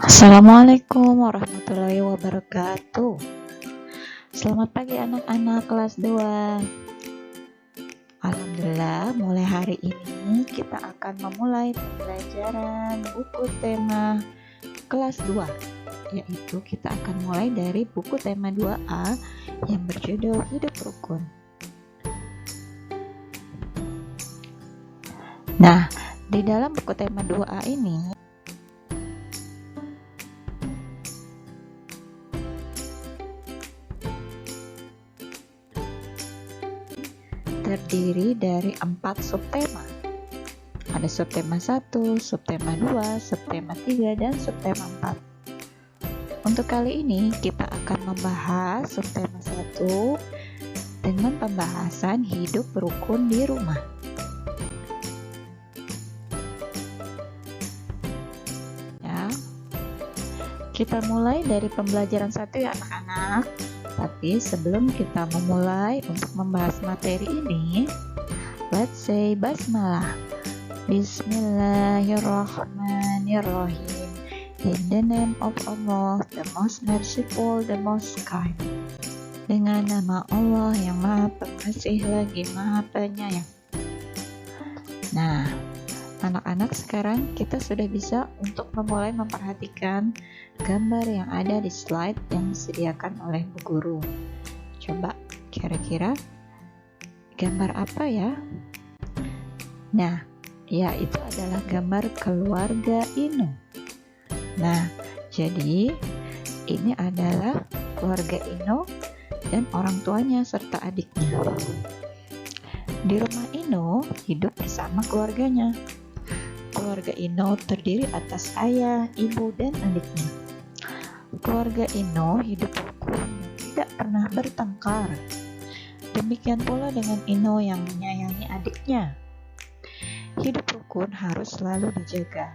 Assalamualaikum warahmatullahi wabarakatuh. Selamat pagi anak-anak kelas 2. Alhamdulillah, mulai hari ini kita akan memulai pembelajaran buku tema kelas 2, yaitu kita akan mulai dari buku tema 2A yang berjudul Hidup Rukun. Nah, di dalam buku tema 2A ini terdiri dari 4 subtema. Ada subtema 1, subtema 2, subtema 3, dan subtema 4. Untuk kali ini kita akan membahas subtema 1 dengan pembahasan hidup rukun di rumah. Ya. Kita mulai dari pembelajaran 1 ya anak-anak. Tapi sebelum kita memulai untuk membahas materi ini, let's say basmalah. Bismillahirrahmanirrahim. In the name of Allah, the most merciful, the most kind. Dengan nama Allah yang Maha Pengasih lagi Maha Penyayang. Nah, anak-anak, sekarang kita sudah bisa untuk memulai memperhatikan gambar yang ada di slide yang disediakan oleh Bu Guru. Coba kira-kira gambar apa ya? Nah, ya itu adalah gambar keluarga Ino. Nah, jadi ini adalah keluarga Ino dan orang tuanya serta adiknya. Di rumah Ino hidup bersama keluarganya. Keluarga Ino terdiri atas ayah, ibu, dan adiknya. Keluarga Ino hidup rukun dan tidak pernah bertengkar. Demikian pula dengan Ino yang menyayangi adiknya. Hidup rukun harus selalu dijaga.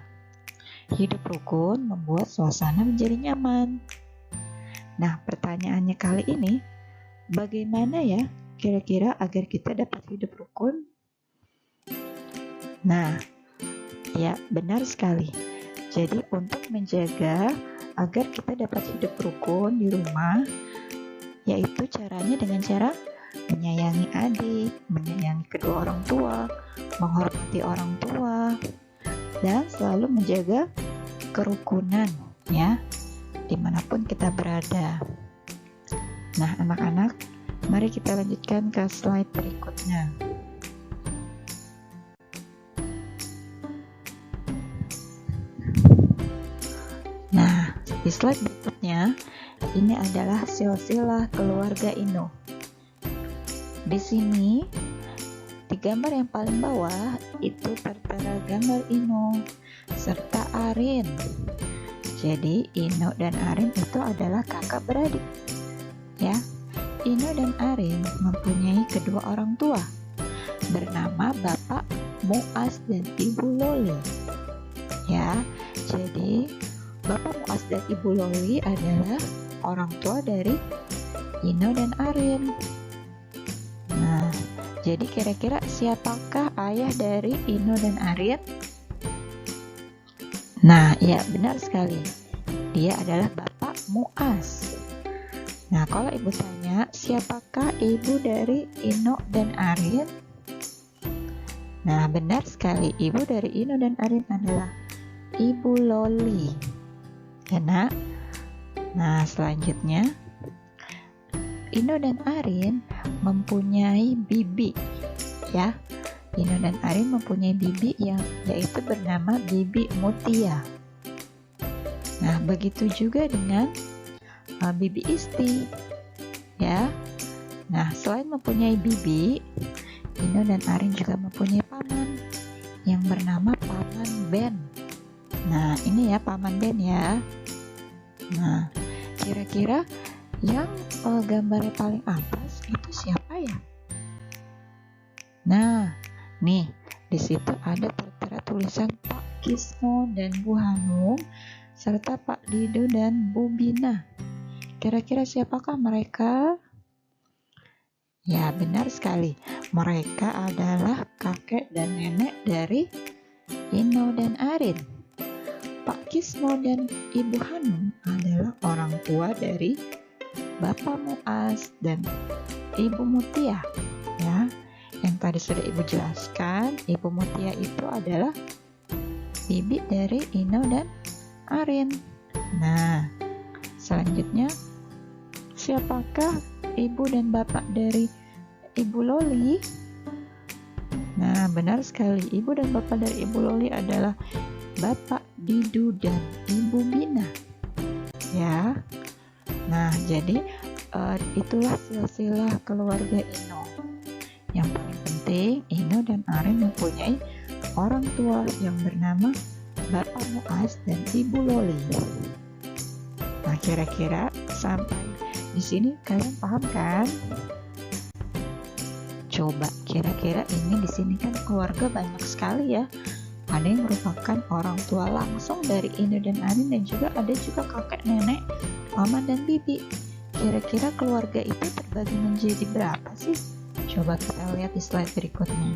Hidup rukun membuat suasana menjadi nyaman. Nah, pertanyaannya kali ini, bagaimana ya kira-kira agar kita dapat hidup rukun? Nah, ya benar sekali. Jadi untuk menjaga agar kita dapat hidup rukun di rumah, yaitu caranya dengan cara menyayangi adik, menyayangi kedua orang tua, menghormati orang tua, dan selalu menjaga kerukunan ya, dimanapun kita berada. Nah anak-anak, mari kita lanjutkan ke slide berikutnya. Nah, di slide berikutnya, ini adalah silsilah keluarga Ino. Di sini, di gambar yang paling bawah, itu tertera gambar Ino serta Arin. Jadi, Ino dan Arin itu adalah kakak beradik. Ya, Ino dan Arin mempunyai kedua orang tua, bernama Bapak Muas dan Ibu Loli. Ya, jadi Bapak Muas dan Ibu Loli adalah orang tua dari Ino dan Arin. Nah, jadi kira-kira siapakah ayah dari Ino dan Arin? Nah, ya benar sekali. Dia adalah Bapak Muas. Nah, kalau ibu tanya, siapakah ibu dari Ino dan Arin? Nah, benar sekali. Ibu dari Ino dan Arin adalah Ibu Loli. Ya nak. Nah selanjutnya, Ino dan Arin mempunyai bibi ya. Ino dan Arin mempunyai bibi yang yaitu bernama Bibi Mutia. Nah begitu juga dengan Bibi Isti ya. Nah selain mempunyai bibi, Ino dan Arin juga mempunyai paman yang bernama Paman Ben. Nah ini ya Paman Ben ya. Nah kira-kira yang gambarnya paling atas itu siapa ya? Nah nih di situ ada tertera tulisan Pak Kisno dan Bu Hanum serta Pak Dido dan Bu Bina. Kira-kira siapakah mereka? Ya benar sekali, mereka adalah kakek dan nenek dari Ino dan Arin. Pak Kismo dan Ibu Hanum adalah orang tua dari Bapak Muas dan Ibu Mutia, ya. Yang tadi sudah Ibu jelaskan, Ibu Mutia itu adalah bibi dari Ino dan Arin. Nah, selanjutnya siapakah ibu dan bapak dari Ibu Loli? Nah, benar sekali, ibu dan bapak dari Ibu Loli adalah Bapak Didu dan Ibu Bina, ya. Nah, jadi itulah silsilah keluarga Ino. Yang paling penting, Ino dan Arin mempunyai orang tua yang bernama Bapak Muas dan Ibu Loli. Nah, kira-kira sampai di sini kalian paham kan? Coba kira-kira ini di sini kan keluarga banyak sekali ya. Ada yang merupakan orang tua langsung dari Ino dan Arin, dan juga ada juga kakek, nenek, mama dan bibi. Kira-kira keluarga itu terbagi menjadi berapa sih? Coba kita lihat di slide berikutnya.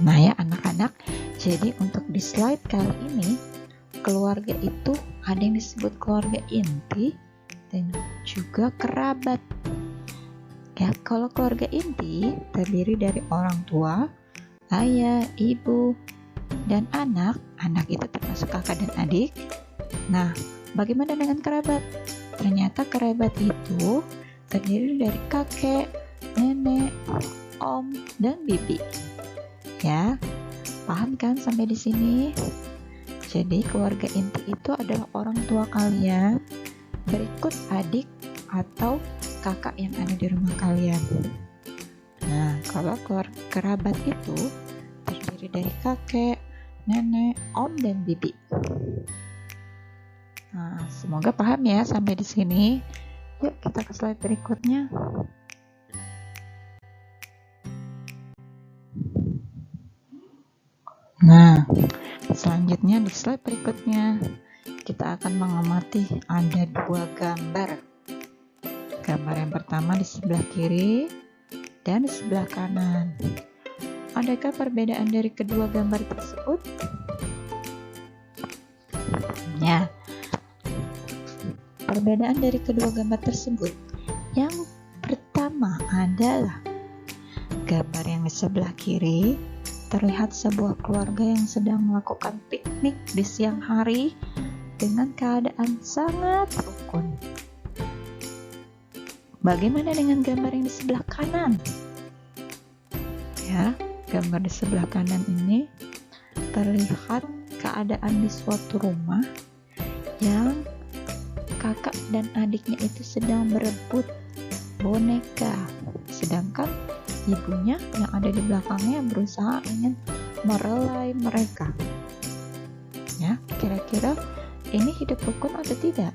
Nah ya anak-anak, jadi untuk di slide kali ini, keluarga itu ada yang disebut keluarga inti dan juga kerabat. Ya, kalau keluarga inti terdiri dari orang tua, ayah, ibu, dan anak. Anak itu termasuk kakak dan adik. Nah, bagaimana dengan kerabat? Ternyata kerabat itu terdiri dari kakek, nenek, om, dan bibi. Ya, paham kan sampai di sini? Jadi keluarga inti itu adalah orang tua kalian, berikut adik atau kakak yang ada di rumah kalian. Nah, kalau kerabat itu terdiri dari kakek, nenek, om, dan bibi. Nah, semoga paham ya sampai di sini. Yuk kita ke slide berikutnya. Nah, selanjutnya di slide berikutnya kita akan mengamati ada dua gambar. Gambar yang pertama di sebelah kiri dan di sebelah kanan. Adakah perbedaan dari kedua gambar tersebut? Ya, perbedaan dari kedua gambar tersebut. Yang pertama adalah gambar yang di sebelah kiri terlihat sebuah keluarga yang sedang melakukan piknik di siang hari dengan keadaan sangat rukun. Bagaimana dengan gambar yang di sebelah kanan? Ya, gambar di sebelah kanan ini terlihat keadaan di suatu rumah yang kakak dan adiknya itu sedang berebut boneka, sedangkan ibunya yang ada di belakangnya berusaha ingin merelai mereka. Ya, kira-kira ini hidup rukun atau tidak?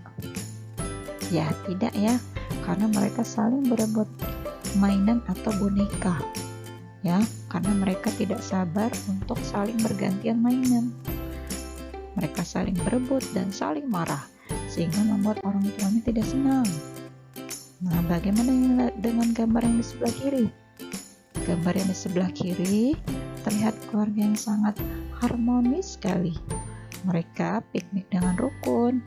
Ya, tidak ya, karena mereka saling berebut mainan atau boneka. Ya, karena mereka tidak sabar untuk saling bergantian mainan. Mereka saling berebut dan saling marah, sehingga membuat orang tuanya tidak senang. Nah, bagaimana dengan gambar yang di sebelah kiri? Gambar yang di sebelah kiri terlihat keluarga yang sangat harmonis sekali. Mereka piknik dengan rukun.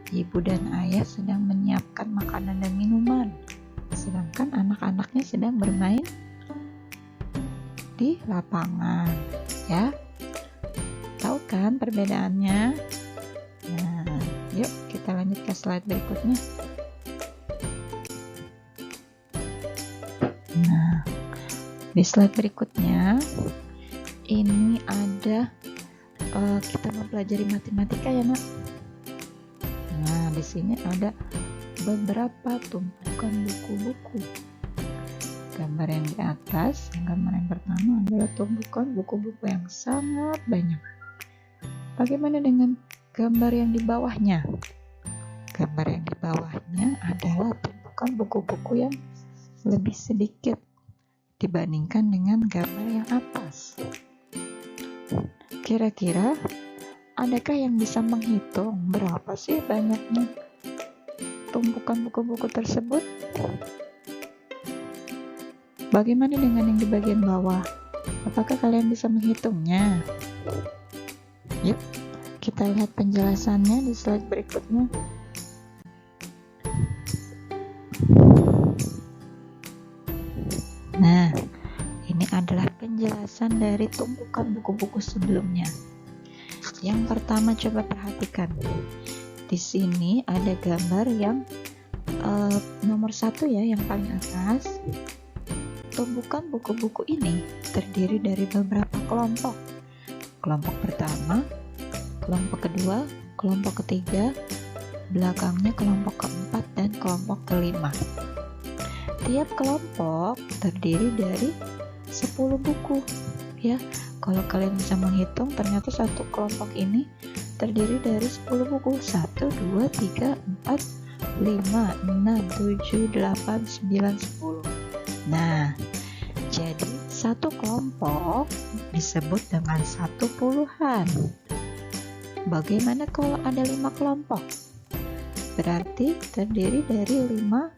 Ibu dan ayah sedang menyiapkan makanan dan minuman, sedangkan anak-anaknya sedang bermain di lapangan. Ya, tahu kan perbedaannya? Nah, yuk kita lanjut ke slide berikutnya. Nah, di slide berikutnya ini ada kita mempelajari matematika ya nak. Nah, di sini ada beberapa tumpukan buku-buku. Gambar yang di atas, gambar yang pertama adalah tumpukan buku-buku yang sangat banyak. Bagaimana dengan gambar yang di bawahnya? Gambar yang di bawahnya adalah tumpukan buku-buku yang lebih sedikit dibandingkan dengan gambar yang atas. Kira-kira adakah yang bisa menghitung berapa sih banyaknya tumpukan buku-buku tersebut? Bagaimana dengan yang di bagian bawah? Apakah kalian bisa menghitungnya? Yuk, kita lihat penjelasannya di slide berikutnya. Nah, ini adalah penjelasan dari tumpukan buku-buku sebelumnya. Yang pertama, coba perhatikan. Di sini ada gambar yang nomor 1 ya, yang paling atas. Tumpukan buku-buku ini terdiri dari beberapa kelompok. Kelompok pertama, kelompok kedua, kelompok ketiga, belakangnya kelompok keempat, dan kelompok kelima. Tiap kelompok terdiri dari 10 buku ya. Kalau kalian bisa menghitung, ternyata satu kelompok ini terdiri dari 10 buku. 1, 2, 3, 4, 5, 6, 7, 8, 9, 10. Nah, jadi satu kelompok disebut dengan satu puluhan. Bagaimana kalau ada 5 kelompok? Berarti terdiri dari 5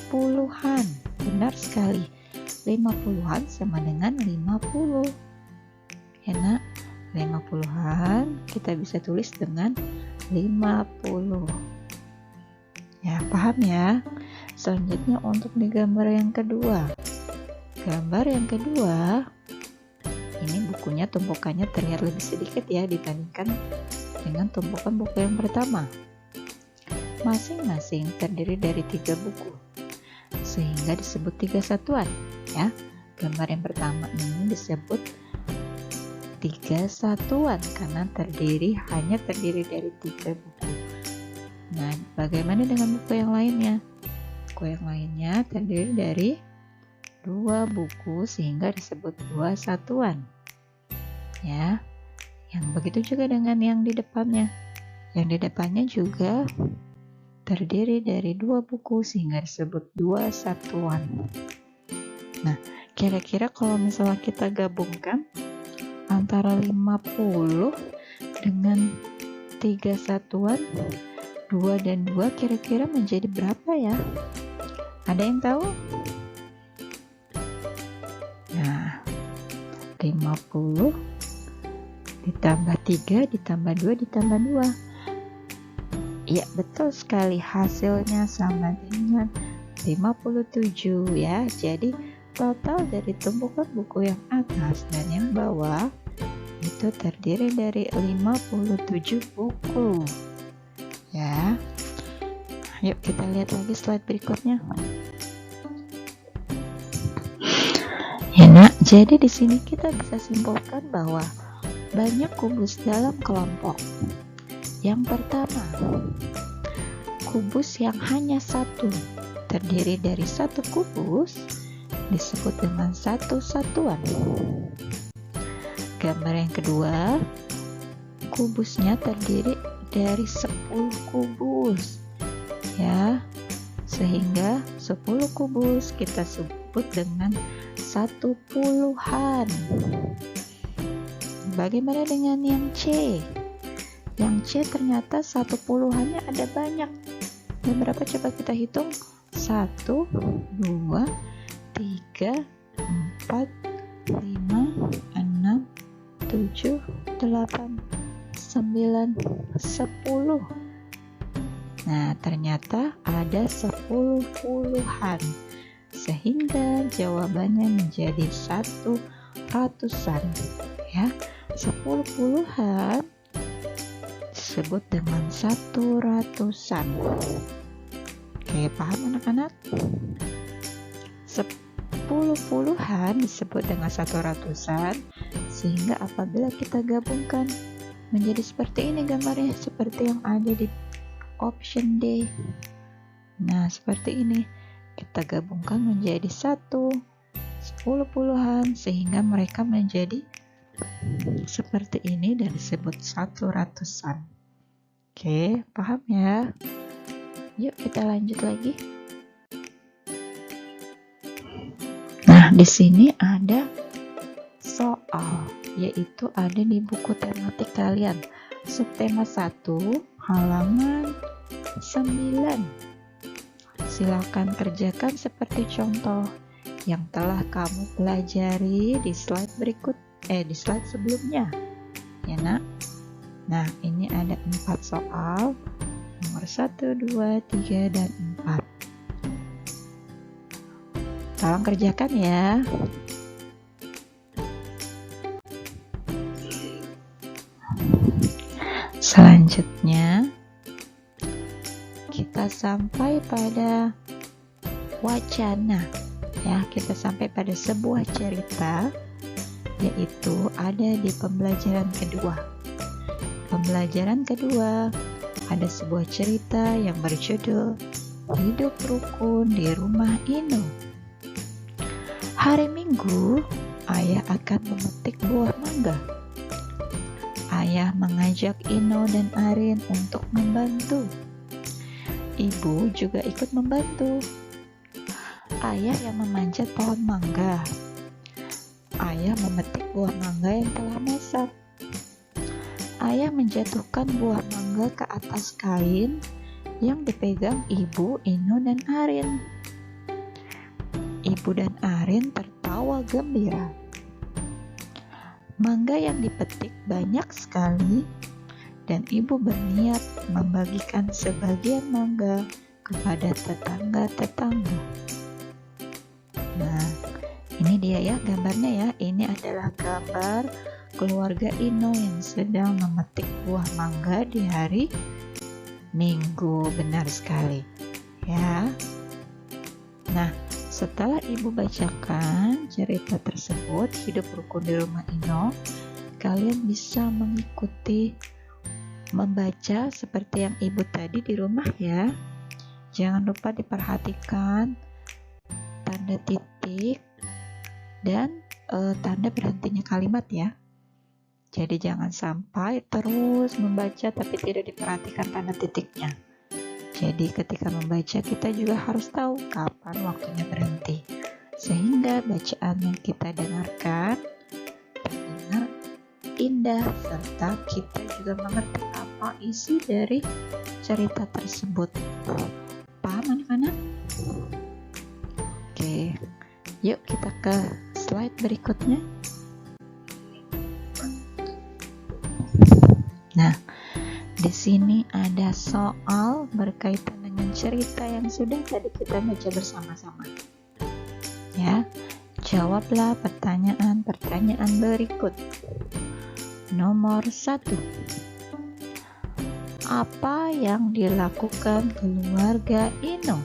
puluhan. Benar sekali. 5 puluhan sama dengan 50. Ya nak, 5 puluhan kita bisa tulis dengan 50. Ya, paham ya? Selanjutnya untuk di gambar yang kedua. Gambar yang kedua, ini bukunya tumpukannya terlihat lebih sedikit ya dibandingkan dengan tumpukan buku yang pertama. Masing-masing terdiri dari 3 buku, sehingga disebut 3 satuan ya. Gambar yang pertama ini disebut 3 satuan karena hanya terdiri dari 3 buku. Nah, bagaimana dengan buku yang lainnya? Buku yang lainnya terdiri dari 2 buku sehingga disebut 2 satuan. Ya. Yang begitu juga dengan yang di depannya. Yang di depannya juga terdiri dari 2 buku sehingga disebut 2 satuan. Nah, kira-kira kalau misalnya kita gabungkan antara 50 dengan 3 satuan, 2 dan 2 kira-kira menjadi berapa ya? Ada yang tahu? Nah, 50 ditambah 3 ditambah 2 ditambah 2. Ya, betul sekali, hasilnya sama dengan 57 ya. Jadi total dari tumpukan buku yang atas dan yang bawah itu terdiri dari 57 buku ya. Yuk kita lihat lagi slide berikutnya. Ya nak, jadi di sini kita bisa simpulkan bahwa banyak kubus dalam kelompok. Yang pertama, kubus yang hanya satu terdiri dari satu kubus disebut dengan satu satuan. Gambar yang kedua, kubusnya terdiri dari 10 kubus ya, sehingga 10 kubus kita sebut dengan satu puluhan. Bagaimana dengan yang C? Yang C ternyata satu puluhannya ada banyak. Dan berapa, coba kita hitung? 1, 2, 3, 4, 5, 6, 7, 8, 9, 10. Nah, ternyata ada 10 puluhan, sehingga jawabannya menjadi 1 ratusan ya. 10 puluhan disebut dengan 1 ratusan. Oke, paham anak-anak? 10 puluhan disebut dengan 1 ratusan, sehingga apabila kita gabungkan menjadi seperti ini gambarnya, seperti yang ada di option D. Nah, seperti ini kita gabungkan menjadi 10 puluhan sehingga mereka menjadi seperti ini dan disebut 1 ratusan. Oke, paham ya? Yuk kita lanjut lagi. Nah, di sini ada soal, yaitu ada di buku tematik kalian. Subtema 1, halaman 9. Silakan kerjakan seperti contoh yang telah kamu pelajari di slide di slide sebelumnya. Ya, Nak? Nah, ini ada 4 soal. Nomor 1, 2, 3, dan 4. Tolong kerjakan ya. Selanjutnya, kita sampai pada wacana. Ya, kita sampai pada sebuah cerita, yaitu ada di pembelajaran kedua. Pembelajaran kedua ada sebuah cerita yang berjudul Hidup Rukun di Rumah Ino. Hari Minggu, ayah akan memetik buah mangga. Ayah mengajak Ino dan Arin untuk membantu. Ibu juga ikut membantu. Ayah yang memanjat pohon mangga. Ayah memetik buah mangga yang telah masak. Ayah menjatuhkan buah mangga ke atas kain yang dipegang Ibu, Ino, dan Arin. Ibu dan Arin tertawa gembira. Mangga yang dipetik banyak sekali, dan Ibu berniat membagikan sebagian mangga kepada tetangga-tetangga. Nah, ini dia ya gambarnya ya. Ini adalah gambar keluarga Ino yang sedang memetik buah mangga di hari Minggu. Benar sekali ya. Nah, setelah Ibu bacakan cerita tersebut, Hidup Rukun di Rumah Ino, kalian bisa mengikuti membaca seperti yang Ibu tadi di rumah ya. Jangan lupa diperhatikan tanda titik dan tanda berhentinya kalimat ya. Jadi jangan sampai terus membaca tapi tidak diperhatikan tanda titiknya. Jadi ketika membaca kita juga harus tahu kapan waktunya berhenti, sehingga bacaan yang kita dengarkan terdengar indah, serta kita juga mengerti apa isi dari cerita tersebut. Paham anak-anak? Oke, yuk kita ke slide berikutnya. Nah, di sini ada soal berkaitan dengan cerita yang sudah tadi kita baca bersama-sama. Ya, jawablah pertanyaan-pertanyaan berikut. Nomor 1. Apa yang dilakukan keluarga Ino?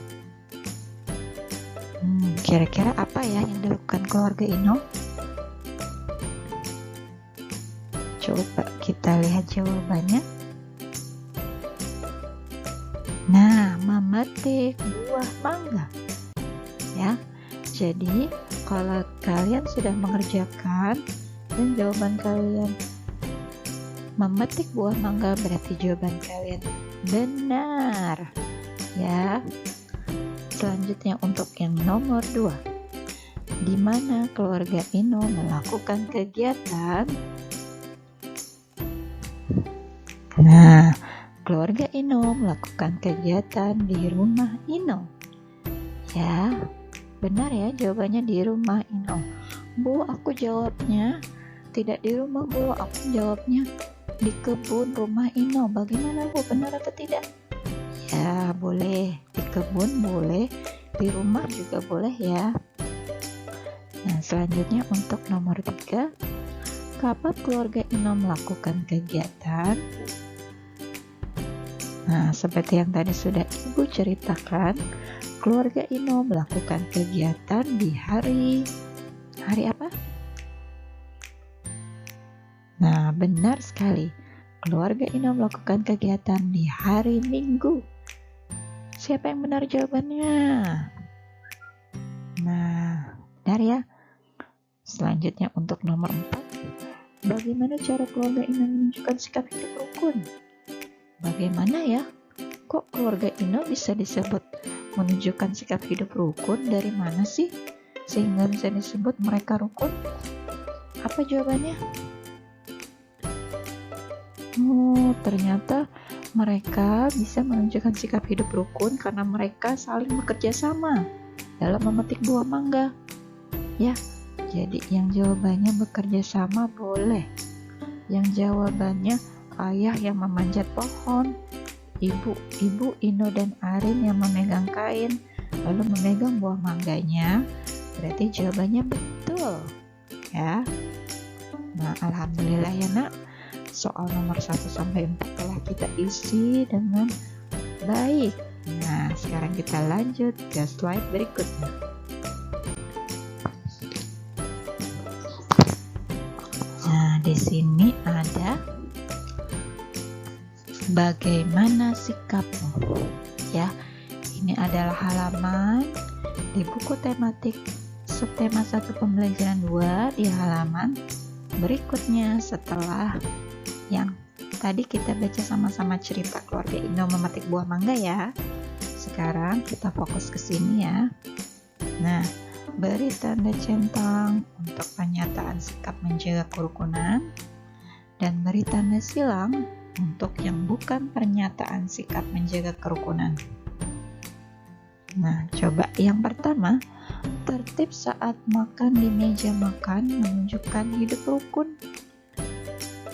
Kira-kira apa ya yang dilakukan keluarga Ino? Coba kita lihat jawabannya. Nah, memetik buah mangga. Ya. Jadi, kalau kalian sudah mengerjakan dan jawaban kalian memetik buah mangga, berarti jawaban kalian benar. Ya. Selanjutnya untuk yang nomor 2. Di mana keluarga Ino melakukan kegiatan? Nah, keluarga Ino melakukan kegiatan di rumah Ino. Ya, benar ya jawabannya di rumah Ino. Bu, aku jawabnya tidak di rumah, Bu. Aku jawabnya di kebun rumah Ino. Bagaimana, Bu? Benar atau tidak? Ya, boleh. Di kebun boleh, di rumah juga boleh ya. Nah, selanjutnya untuk nomor 3. Kapan keluarga Ino melakukan kegiatan? Nah, seperti yang tadi sudah Ibu ceritakan, keluarga Ino melakukan kegiatan di hari apa? Nah, benar sekali. Keluarga Ino melakukan kegiatan di hari Minggu. Siapa yang benar jawabannya? Nah, benar ya. Selanjutnya untuk nomor 4. Bagaimana cara keluarga Ino menunjukkan sikap hidup rukun? Bagaimana ya? Kok keluarga Ino bisa disebut menunjukkan sikap hidup rukun? Dari mana sih sehingga bisa disebut mereka rukun? Apa jawabannya? Oh, ternyata mereka bisa menunjukkan sikap hidup rukun karena mereka saling bekerja sama dalam memetik buah mangga. Ya, jadi yang jawabannya bekerja sama boleh. Yang jawabannya ayah yang memanjat pohon, ibu Ino dan Arin yang memegang kain, lalu memegang buah mangganya. Berarti jawabannya betul, ya. Nah, alhamdulillah ya nak, soal nomor 1 sampai 4 telah kita isi dengan baik. Nah, sekarang kita lanjut ke slide berikutnya. Nah, di sini ada bagaimana sikapmu. Ya, ini adalah halaman di buku tematik subtema 1 pembelajaran 2 di halaman berikutnya setelah yang tadi kita baca sama-sama cerita keluarga Ino memetik buah mangga ya. Sekarang kita fokus ke sini ya. Nah, beri tanda centang untuk pernyataan sikap menjaga kerukunan dan beri tanda silang untuk yang bukan pernyataan sikap menjaga kerukunan. Nah, coba yang pertama, tertib saat makan di meja makan menunjukkan hidup rukun.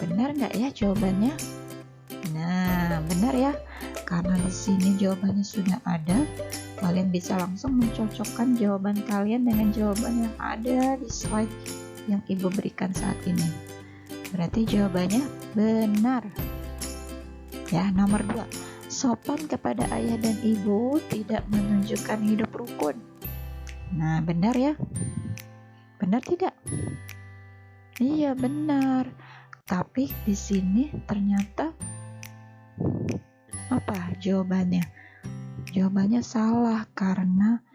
Benar nggak ya jawabannya? Nah, benar ya. Karena di sini jawabannya sudah ada, kalian bisa langsung mencocokkan jawaban kalian dengan jawaban yang ada di slide yang Ibu berikan saat ini. Berarti jawabannya benar. Ya, nomor 2. Sopan kepada ayah dan ibu tidak menunjukkan hidup rukun. Nah, benar ya? Benar tidak? Iya, benar. Tapi di sini ternyata apa jawabannya? Jawabannya salah karena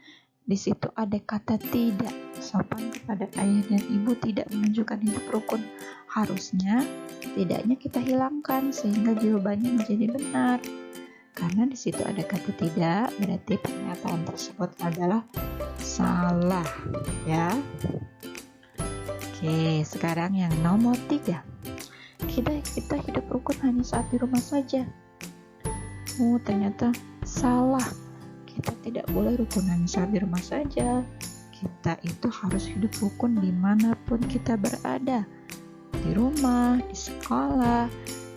di situ ada kata tidak. Sopan kepada ayah dan ibu tidak menunjukkan hidup rukun. Harusnya tidaknya kita hilangkan sehingga jawabannya menjadi benar. Karena di situ ada kata tidak, berarti pernyataan tersebut adalah salah, ya. Oke, sekarang yang nomor 3. Kita hidup rukun hanya saat di rumah saja. Oh, ternyata salah. Kita tidak boleh rukun hanya saat di rumah saja. Kita itu harus hidup rukun dimanapun kita berada. Di rumah, di sekolah,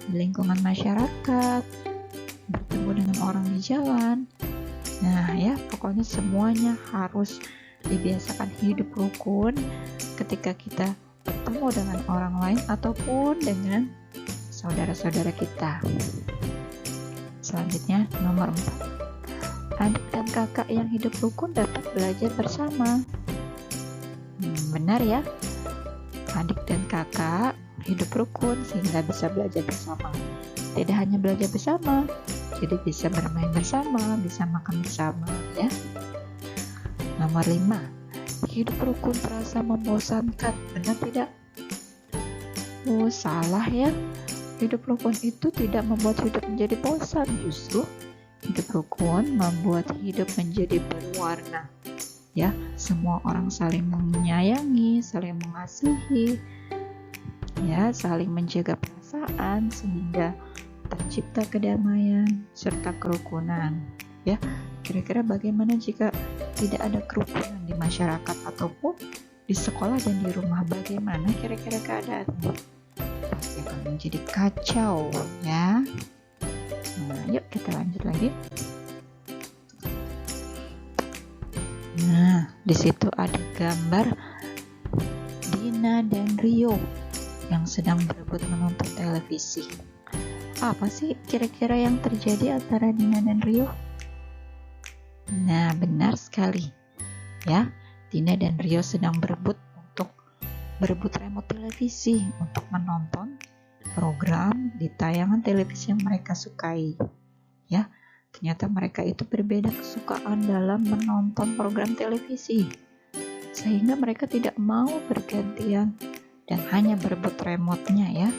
di lingkungan masyarakat, bertemu dengan orang di jalan. Nah ya, pokoknya semuanya harus dibiasakan hidup rukun ketika kita bertemu dengan orang lain ataupun dengan saudara-saudara kita. Selanjutnya nomor 4. Adik dan kakak yang hidup rukun dapat belajar bersama. Benar ya, adik dan kakak hidup rukun sehingga bisa belajar bersama. Tidak hanya belajar bersama, jadi bisa bermain bersama, bisa makan bersama, ya. Nomor 5. Hidup rukun terasa membosankan. Benar tidak? Oh, salah ya. Hidup rukun itu tidak membuat hidup menjadi bosan. Justru hidup rukun membuat hidup menjadi berwarna. Ya, semua orang saling menyayangi, saling mengasihi, ya, saling menjaga perasaan sehingga tercipta kedamaian serta kerukunan. Ya, kira-kira bagaimana jika tidak ada kerukunan di masyarakat ataupun di sekolah dan di rumah? Bagaimana kira-kira keadaannya? Pasti akan menjadi kacau, ya. Nah, yuk kita lanjut lagi. Nah, di situ ada gambar Dina dan Rio yang sedang berebut menonton televisi. Apa sih kira-kira yang terjadi antara Dina dan Rio? Nah, benar sekali. Ya, Dina dan Rio sedang berebut remote televisi untuk menonton program di tayangan televisi yang mereka sukai. Ya, ternyata mereka itu berbeda kesukaan dalam menonton program televisi. Sehingga mereka tidak mau bergantian dan hanya berebut remote-nya ya.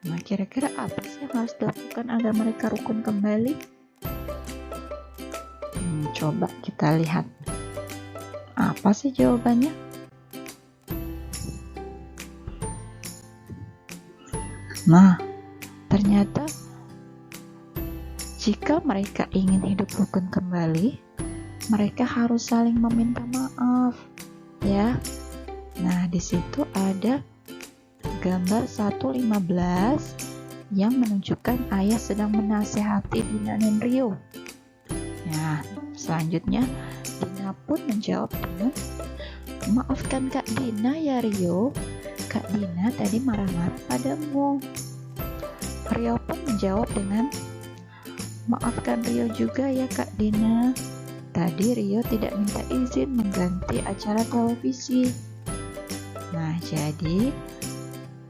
Nah, kira-kira apa sih yang harus dilakukan agar mereka rukun kembali? Coba kita lihat. Apa sih jawabannya? Nah, ternyata jika mereka ingin hidup rukun kembali, mereka harus saling meminta maaf. ya. Nah, di situ ada gambar 1:15 yang menunjukkan ayah sedang menasehati Dina dan Rio. Nah, selanjutnya Dina pun menjawab dengan, "Maafkan Kak Dina ya Rio, Kak Dina tadi marah-marah padamu." Rio pun menjawab dengan, "Maafkan Rio juga ya Kak Dina, tadi Rio tidak minta izin mengganti acara televisi." Nah, jadi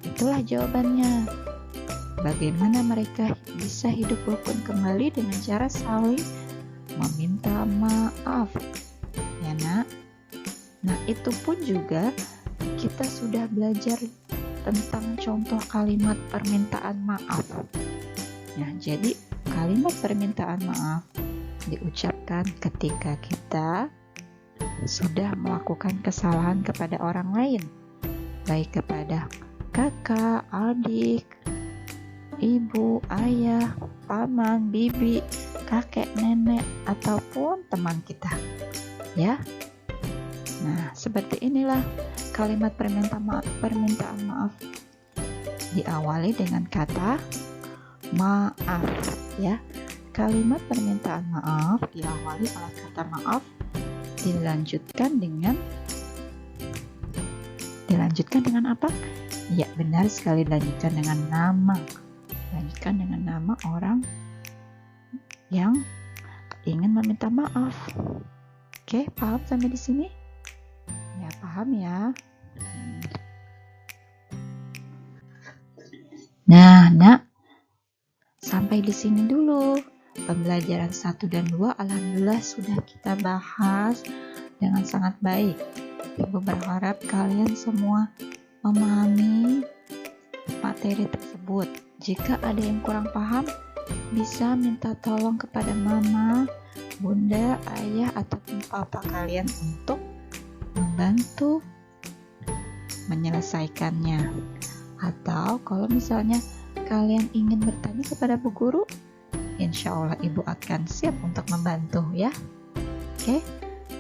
itulah jawabannya. Bagaimana mereka bisa hidup rukun kembali dengan cara saling meminta maaf, ya nak? Nah, itu pun juga kita sudah belajar tentang contoh kalimat permintaan maaf. Nah, jadi kalimat permintaan maaf diucapkan ketika kita sudah melakukan kesalahan kepada orang lain, baik kepada kakak, adik, ibu, ayah, paman, bibi, kakek, nenek, ataupun teman kita, ya. Nah, seperti inilah kalimat permintaan maaf. Diawali dengan kata maaf, ya. Kalimat permintaan maaf diawali oleh kata maaf, dilanjutkan dengan apa? Ya, benar sekali, dilanjutkan dengan nama. Lanjutkan dengan nama orang yang ingin meminta maaf. Oke, paham sampai di sini? Ya, paham ya. Nah, nak, sampai di sini dulu. Pembelajaran 1 dan 2 alhamdulillah sudah kita bahas dengan sangat baik. Ibu berharap kalian semua memahami materi tersebut. Jika ada yang kurang paham, bisa minta tolong kepada mama, bunda, ayah, ataupun papa kalian untuk membantu menyelesaikannya. Atau kalau misalnya kalian ingin bertanya kepada Bu Guru, insya Allah Ibu akan siap untuk membantu ya. Oke,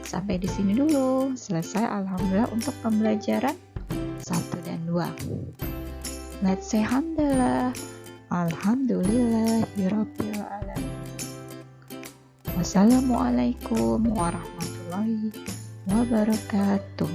sampai di sini dulu. Selesai alhamdulillah untuk pembelajaran 1 dan 2. Let's say hamdalah. Alhamdulillahirabbil alamin. Wassalamualaikum warahmatullahi wabarakatuh.